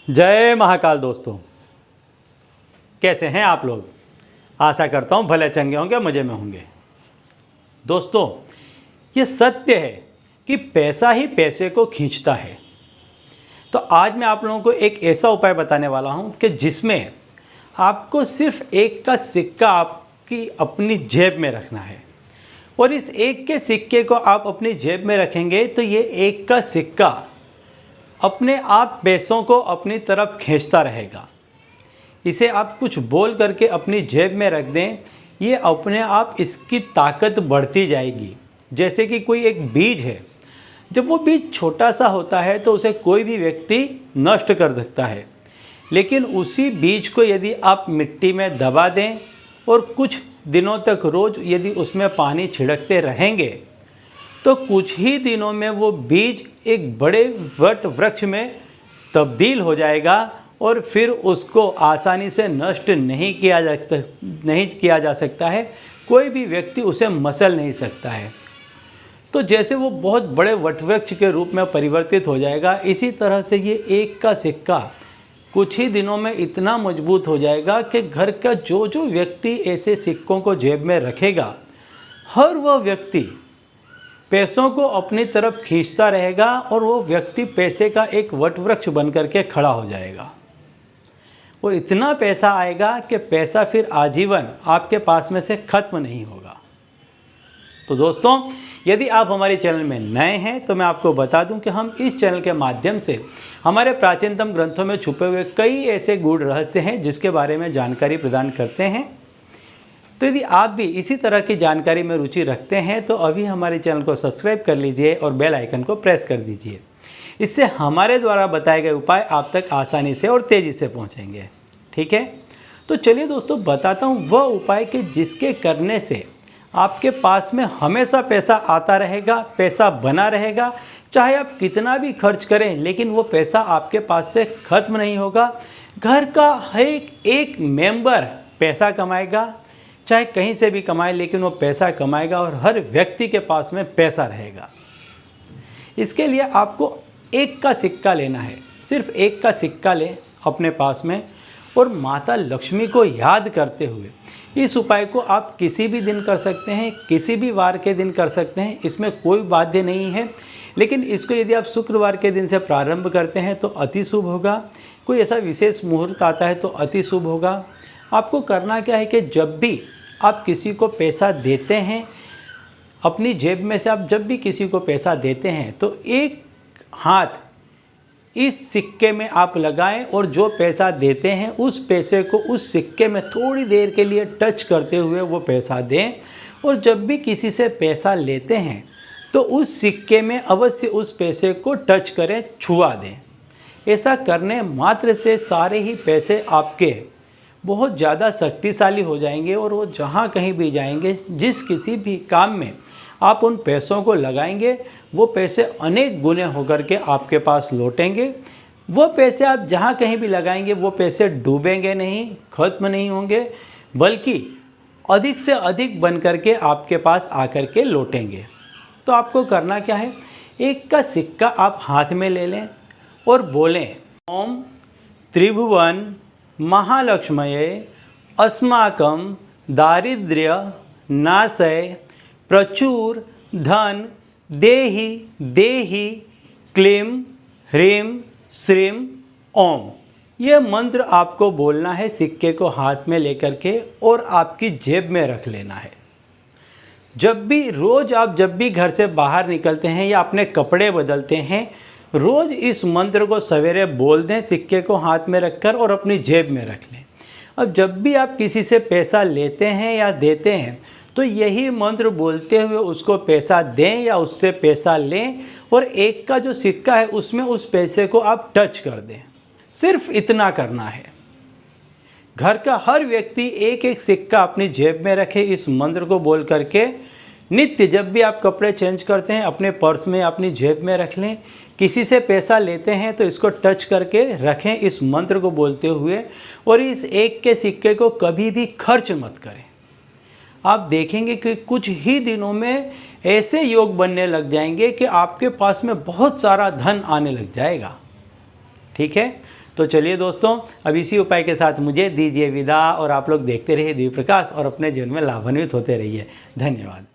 जय महाकाल दोस्तों, कैसे हैं आप लोग। आशा करता हूँ भले चंगे होंगे, मज़े में होंगे। दोस्तों, ये सत्य है कि पैसा ही पैसे को खींचता है। तो आज मैं आप लोगों को एक ऐसा उपाय बताने वाला हूँ कि जिसमें आपको सिर्फ एक का सिक्का आपकी अपनी जेब में रखना है और इस एक के सिक्के को आप अपनी जेब में रखेंगे तो ये एक का सिक्का अपने आप पैसों को अपनी तरफ खींचता रहेगा। इसे आप कुछ बोल करके अपनी जेब में रख दें, ये अपने आप इसकी ताकत बढ़ती जाएगी। जैसे कि कोई एक बीज है, जब वो बीज छोटा सा होता है तो उसे कोई भी व्यक्ति नष्ट कर सकता है, लेकिन उसी बीज को यदि आप मिट्टी में दबा दें और कुछ दिनों तक रोज़ यदि उसमें पानी छिड़कते रहेंगे तो कुछ ही दिनों में वो बीज एक बड़े वट वृक्ष में तब्दील हो जाएगा और फिर उसको आसानी से नष्ट नहीं किया जा सकता है। कोई भी व्यक्ति उसे मसल नहीं सकता है। तो जैसे वो बहुत बड़े वटवृक्ष के रूप में परिवर्तित हो जाएगा, इसी तरह से ये एक का सिक्का कुछ ही दिनों में इतना मजबूत हो जाएगा कि घर का जो जो व्यक्ति ऐसे सिक्कों को जेब में रखेगा, हर वह व्यक्ति पैसों को अपनी तरफ खींचता रहेगा और वो व्यक्ति पैसे का एक वटवृक्ष बन करके खड़ा हो जाएगा। वो इतना पैसा आएगा कि पैसा फिर आजीवन आपके पास में से खत्म नहीं होगा। तो दोस्तों, यदि आप हमारे चैनल में नए हैं तो मैं आपको बता दूं कि हम इस चैनल के माध्यम से हमारे प्राचीनतम ग्रंथों में छुपे हुए कई ऐसे गूढ़ रहस्य हैं जिसके बारे में जानकारी प्रदान करते हैं। तो यदि आप भी इसी तरह की जानकारी में रुचि रखते हैं तो अभी हमारे चैनल को सब्सक्राइब कर लीजिए और बेल आइकन को प्रेस कर दीजिए। इससे हमारे द्वारा बताए गए उपाय आप तक आसानी से और तेज़ी से पहुंचेंगे। ठीक है, तो चलिए दोस्तों, बताता हूं वह उपाय कि जिसके करने से आपके पास में हमेशा पैसा आता रहेगा, पैसा बना रहेगा। चाहे आप कितना भी खर्च करें लेकिन वो पैसा आपके पास से खत्म नहीं होगा। घर का एक मेंबर पैसा कमाएगा, चाहे कहीं से भी कमाए लेकिन वो पैसा कमाएगा और हर व्यक्ति के पास में पैसा रहेगा। इसके लिए आपको एक का सिक्का लेना है, सिर्फ एक का सिक्का लें अपने पास में और माता लक्ष्मी को याद करते हुए इस उपाय को आप किसी भी दिन कर सकते हैं, किसी भी वार के दिन कर सकते हैं, इसमें कोई बाध्य नहीं है। लेकिन इसको यदि आप शुक्रवार के दिन से प्रारंभ करते हैं तो अति शुभ होगा। कोई ऐसा विशेष मुहूर्त आता है तो अति शुभ होगा। आपको करना क्या है कि जब भी आप किसी को पैसा देते हैं, अपनी जेब में से आप जब भी किसी को पैसा देते हैं तो एक हाथ इस सिक्के में आप लगाएं और जो पैसा देते हैं उस पैसे को उस सिक्के में थोड़ी देर के लिए टच करते हुए वो पैसा दें। और जब भी किसी से पैसा लेते हैं तो उस सिक्के में अवश्य उस पैसे को टच करें, छुआ दें। ऐसा करने मात्र से सारे ही पैसे आपके बहुत ज़्यादा शक्तिशाली हो जाएंगे और वो जहाँ कहीं भी जाएंगे, जिस किसी भी काम में आप उन पैसों को लगाएंगे, वो पैसे अनेक गुने होकर के आपके पास लौटेंगे। वो पैसे आप जहाँ कहीं भी लगाएंगे वो पैसे डूबेंगे नहीं, खत्म नहीं होंगे, बल्कि अधिक से अधिक बन करके आपके पास आकर के लौटेंगे। तो आपको करना क्या है, एक का सिक्का आप हाथ में ले लें और बोलें, ओम त्रिभुवन महालक्ष्मये अस्माकं दारिद्र्य नाशय प्रचुर धन देहि देहि क्लीं ह्रीं श्रीं ओम। ये मंत्र आपको बोलना है सिक्के को हाथ में लेकर के और आपकी जेब में रख लेना है। जब भी घर से बाहर निकलते हैं या अपने कपड़े बदलते हैं, रोज़ इस मंत्र को सवेरे बोल दें सिक्के को हाथ में रखकर और अपनी जेब में रख लें। अब जब भी आप किसी से पैसा लेते हैं या देते हैं तो यही मंत्र बोलते हुए उसको पैसा दें या उससे पैसा लें और एक का जो सिक्का है उसमें उस पैसे को आप टच कर दें। सिर्फ इतना करना है। घर का हर व्यक्ति एक एक सिक्का अपनी जेब में रखे, इस मंत्र को बोल करके नित्य जब भी आप कपड़े चेंज करते हैं अपने पर्स में अपनी जेब में रख लें। किसी से पैसा लेते हैं तो इसको टच करके रखें इस मंत्र को बोलते हुए और इस एक के सिक्के को कभी भी खर्च मत करें। आप देखेंगे कि कुछ ही दिनों में ऐसे योग बनने लग जाएंगे कि आपके पास में बहुत सारा धन आने लग जाएगा। ठीक है। तो चलिए दोस्तों, अब इसी उपाय के साथ मुझे दीजिए विदा और आप लोग देखते रहिए दिव्य प्रकाश और अपने जीवन में लाभान्वित होते रहिए। धन्यवाद।